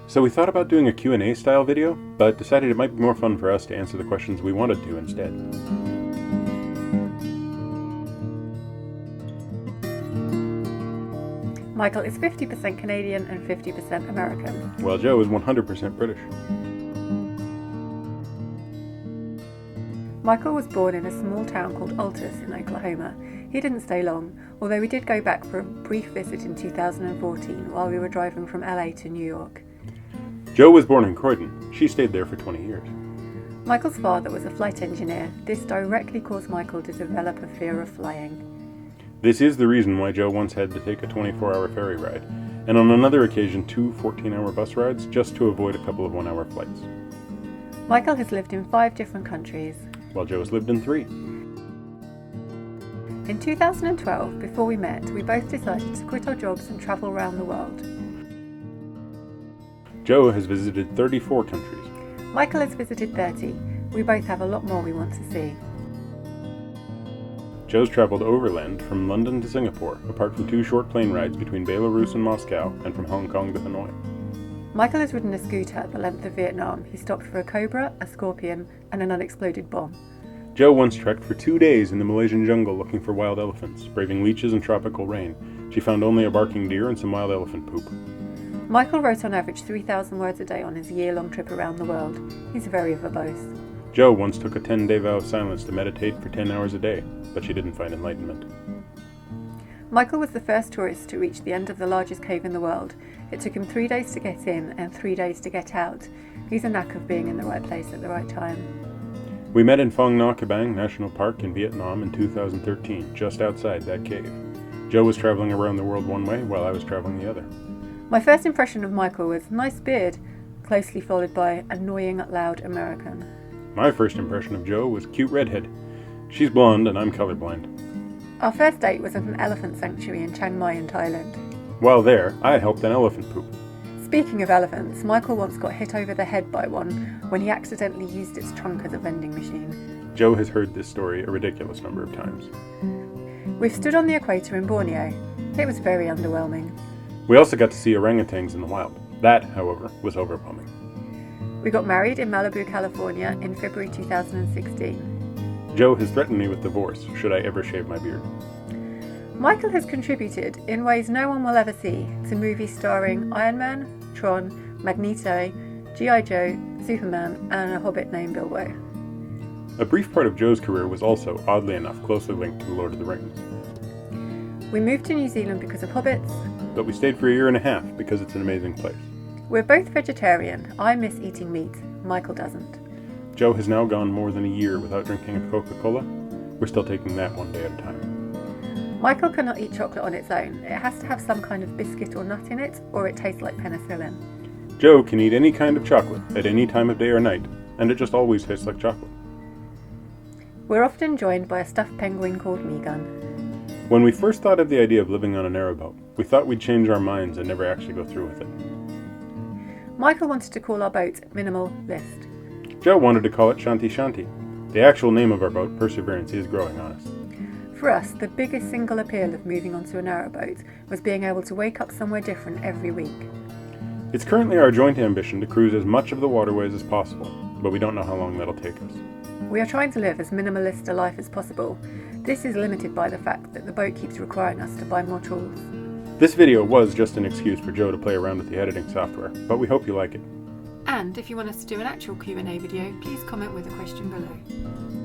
So we thought about doing a Q&A style video, but decided it might be more fun for us to answer the questions we wanted to instead. Michael is 50% Canadian and 50% American. While Joe is 100% British. Michael was born in a small town called Altus in Oklahoma. He didn't stay long, although we did go back for a brief visit in 2014 while we were driving from LA to New York. Joe was born in Croydon. She stayed there for 20 years. Michael's father was a flight engineer. This directly caused Michael to develop a fear of flying. This is the reason why Joe once had to take a 24-hour ferry ride, and on another occasion 2 14-hour bus rides just to avoid a couple of 1-hour flights. Michael has lived in 5 different countries, while Joe has lived in 3. In 2012, before we met, we both decided to quit our jobs and travel around the world. Joe has visited 34 countries. Michael has visited 30. We both have a lot more we want to see. Joe's traveled overland from London to Singapore, apart from 2 short plane rides between Belarus and Moscow, and from Hong Kong to Hanoi. Michael has ridden a scooter the length of Vietnam. He stopped for a cobra, a scorpion, and an unexploded bomb. Joe once trekked for 2 days in the Malaysian jungle looking for wild elephants, braving leeches and tropical rain. She found only a barking deer and some wild elephant poop. Michael wrote on average 3,000 words a day on his year-long trip around the world. He's very verbose. Joe once took a 10-day vow of silence to meditate for 10 hours a day, but she didn't find enlightenment. Michael was the first tourist to reach the end of the largest cave in the world. It took him 3 days to get in and 3 days to get out. He's a knack of being in the right place at the right time. We met in Phong Nha Kabang National Park in Vietnam in 2013, just outside that cave. Joe was traveling around the world one way while I was traveling the other. My first impression of Michael was nice beard, closely followed by annoying loud American. My first impression of Joe was cute redhead. She's blonde and I'm colorblind. Our first date was at an elephant sanctuary in Chiang Mai in Thailand. While there, I helped an elephant poop. Speaking of elephants, Michael once got hit over the head by one when he accidentally used its trunk as a vending machine. Joe has heard this story a ridiculous number of times. We've stood on the equator in Borneo. It was very underwhelming. We also got to see orangutans in the wild. That, however, was overwhelming. We got married in Malibu, California in February 2016. Joe has threatened me with divorce should I ever shave my beard. Michael has contributed, in ways no one will ever see, to movies starring Iron Man, Tron, Magneto, G.I. Joe, Superman, and a hobbit named Bilbo. A brief part of Joe's career was also, oddly enough, closely linked to The Lord of the Rings. We moved to New Zealand because of hobbits. But we stayed for 1.5 years because it's an amazing place. We're both vegetarian. I miss eating meat. Michael doesn't. Joe has now gone more than a year without drinking a Coca-Cola. We're still taking that one day at a time. Michael cannot eat chocolate on its own. It has to have some kind of biscuit or nut in it, or it tastes like penicillin. Joe can eat any kind of chocolate at any time of day or night, and it just always tastes like chocolate. We're often joined by a stuffed penguin called Megan. When we first thought of the idea of living on an aeroboat, we thought we'd change our minds and never actually go through with it. Michael wanted to call our boat Minimal List. Joe wanted to call it Shanti Shanti. The actual name of our boat, Perseverance, is growing on us. For us, the biggest single appeal of moving onto an aeroboat was being able to wake up somewhere different every week. It's currently our joint ambition to cruise as much of the waterways as possible, but we don't know how long that'll take us. We are trying to live as minimalist a life as possible. This is limited by the fact that the boat keeps requiring us to buy more tools. This video was just an excuse for Joe to play around with the editing software, but we hope you like it. And if you want us to do an actual Q&A video, please comment with a question below.